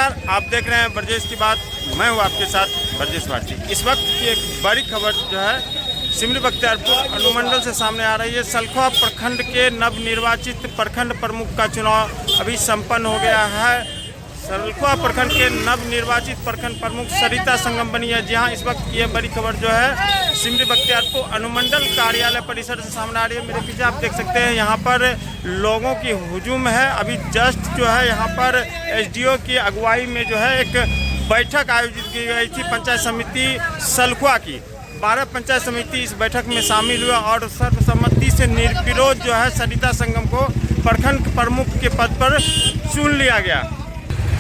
नमस्कार, आप देख रहे हैं ब्रजेश की बात। मैं हूं आपके साथ ब्रजेश भारती। इस वक्त की एक बड़ी खबर जो है सिमरी बख्तियारपुर अनुमंडल से सामने आ रही है। सलखुआ प्रखंड के नवनिर्वाचित प्रखंड प्रमुख का चुनाव अभी संपन्न हो गया है। सलखुआ प्रखंड के नवनिर्वाचित प्रखंड प्रमुख सरिता संगम बनी है। जहां इस वक्त ये बड़ी खबर जो है सिमरी बख्तियारपुर अनुमंडल कार्यालय परिसर से सामने आ रही है। मेरे पीछे आप देख सकते हैं यहाँ पर लोगों की हुजूम है। अभी जस्ट जो है यहाँ पर एसडीओ की अगुवाई में जो है एक बैठक आयोजित की गई थी पंचायत समिति सलखुआ की। 12 पंचायत समिति इस बैठक में शामिल हुआ और सर्वसम्मति से निर्विरोध जो है सरिता संगम को प्रखंड प्रमुख के पद पर चुन लिया गया।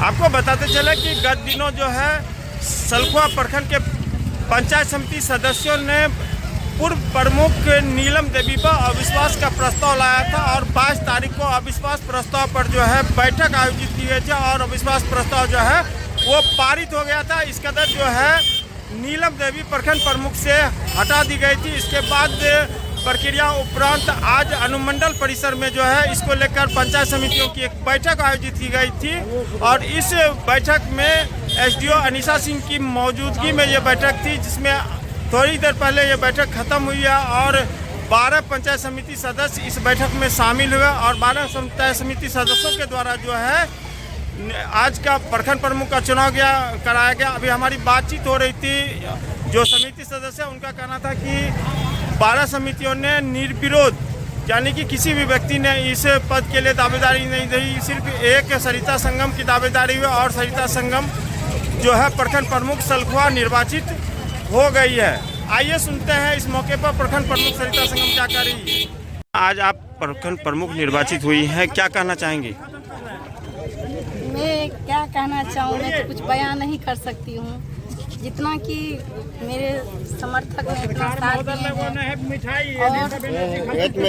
आपको बताते चले कि गत दिनों जो है सलखुआ प्रखंड के पंचायत समिति सदस्यों ने पूर्व प्रमुख नीलम देवी पर अविश्वास का प्रस्ताव लाया था और 22 तारीख को अविश्वास प्रस्ताव पर जो है बैठक आयोजित की गई थी और अविश्वास प्रस्ताव जो है वो पारित हो गया था। इस कदर जो है नीलम देवी प्रखंड प्रमुख से हटा दी गई थी। इसके बाद प्रक्रिया उपरांत आज अनुमंडल परिसर में जो है इसको लेकर पंचायत समितियों की एक बैठक आयोजित की गई थी और इस बैठक में एसडीओ अनीसा सिंह की मौजूदगी में ये बैठक थी, जिसमें थोड़ी देर पहले ये बैठक खत्म हुई है और 12 पंचायत समिति सदस्य इस बैठक में शामिल हुए और 12 पंचायत समिति सदस्यों के द्वारा जो है आज का प्रखंड प्रमुख का चुनाव कराया गया। अभी हमारी बातचीत हो रही थी, जो समिति सदस्य उनका कहना था कि 12 समितियों ने निर्विरोध यानी कि किसी भी व्यक्ति ने इस पद के लिए दावेदारी नहीं दी, सिर्फ एक सरिता संगम की दावेदारी हुई और सरिता संगम जो है प्रखंड प्रमुख सलखुआ निर्वाचित हो गई है। आइए सुनते हैं इस मौके पर प्रखंड प्रमुख सरिता संगम क्या कर रही है। आज आप प्रखंड प्रमुख निर्वाचित हुई हैं, क्या कहना चाहेंगे? मैं क्या कहना चाहूँ, मैं तो कुछ बयान नहीं कर सकती हूँ। जितना कि मेरे समर्थक ने इतना साथ दिए हैं और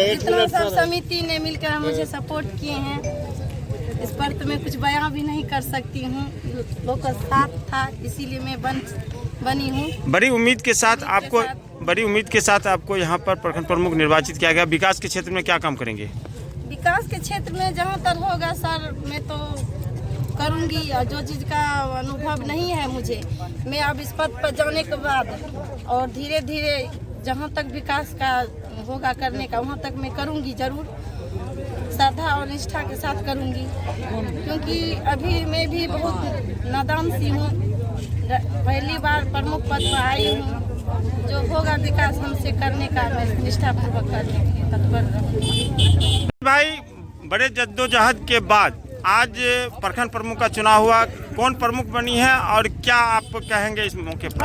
जितना सब समिति ने मिलकर मुझे सपोर्ट किए हैं, इस पर तो मैं कुछ बयान भी नहीं कर सकती हूँ। लोगों का साथ था, इसीलिए मैं बनी हूँ। बड़ी उम्मीद के साथ आपको यहाँ पर प्रखंड प्रमुख निर्वाचित किया गया। विकास के क्षेत्र में क्या काम करेंगे? विकास के क्षेत्र में जहाँ तक होगा सर मैं तो करूँगी। जो चीज़ का अनुभव नहीं है मुझे, मैं अब इस पद पर जाने के बाद और धीरे धीरे जहाँ तक विकास का होगा करने का वहाँ तक मैं करूँगी, ज़रूर श्रद्धा और निष्ठा के साथ करूँगी। क्योंकि अभी मैं भी बहुत नादान सी हूँ, पहली बार प्रमुख पद पर आई हूँ। जो होगा विकास हमसे करने का मैं निष्ठापूर्वक करने के लिए तत्पर रहूँगी। भाई, बड़े जद्दोजहद के बाद आज प्रखंड प्रमुख का चुनाव हुआ, कौन प्रमुख बनी है और क्या आप कहेंगे इस मौके पर?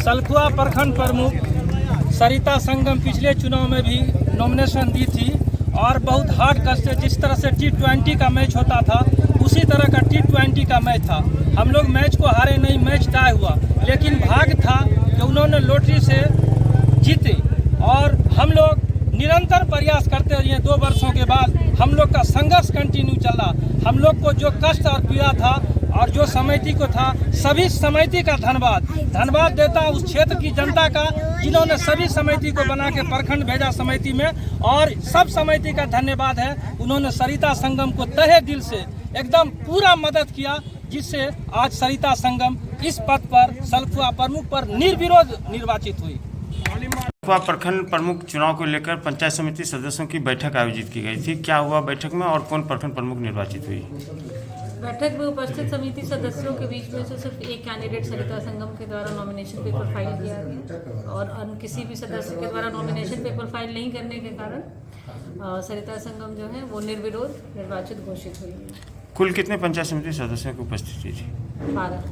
सलखुआ प्रखंड प्रमुख सरिता संगम पिछले चुनाव में भी नॉमिनेशन दी थी और बहुत हार्ड कस्ट से, जिस तरह से T20 का मैच होता था उसी तरह का T20 का मैच था। हम लोग मैच को हारे नहीं, मैच टाई हुआ, लेकिन भाग था कि उन्होंने लॉटरी से जीते और हम लोग निरंतर प्रयास करते रहे। 2 वर्षों के बाद हम लोग का संघर्ष कंटिन्यू चला। हम लोग को जो कष्ट और पीड़ा था और जो समिति को था, सभी समिति का धन्यवाद देता उस क्षेत्र की जनता का, जिन्होंने सभी समिति को बना के प्रखंड भेजा समिति में, और सब समिति का धन्यवाद है। उन्होंने सरिता संगम को तहे दिल से एकदम पूरा मदद किया, जिससे आज सरिता संगम इस पद पर सलखुआ प्रमुख पर निर्विरोध निर्वाचित हुई। प्रखंड प्रमुख चुनाव को लेकर पंचायत समिति सदस्यों की बैठक आयोजित की गई थी, क्या हुआ बैठक में और कौन प्रखंड प्रमुख निर्वाचित हुई? बैठक में उपस्थित समिति सदस्यों के बीच में से सिर्फ एक कैंडिडेट सरिता संगम के द्वारा नॉमिनेशन पेपर फाइल किया गया और अन्य किसी भी सदस्य के द्वारा नॉमिनेशन पेपर फाइल नहीं करने के कारण सरिता संगम जो है वो निर्विरोध निर्वाचित घोषित हुई है। कुल कितने पंचायत समिति सदस्यों की उपस्थिति थी? 12।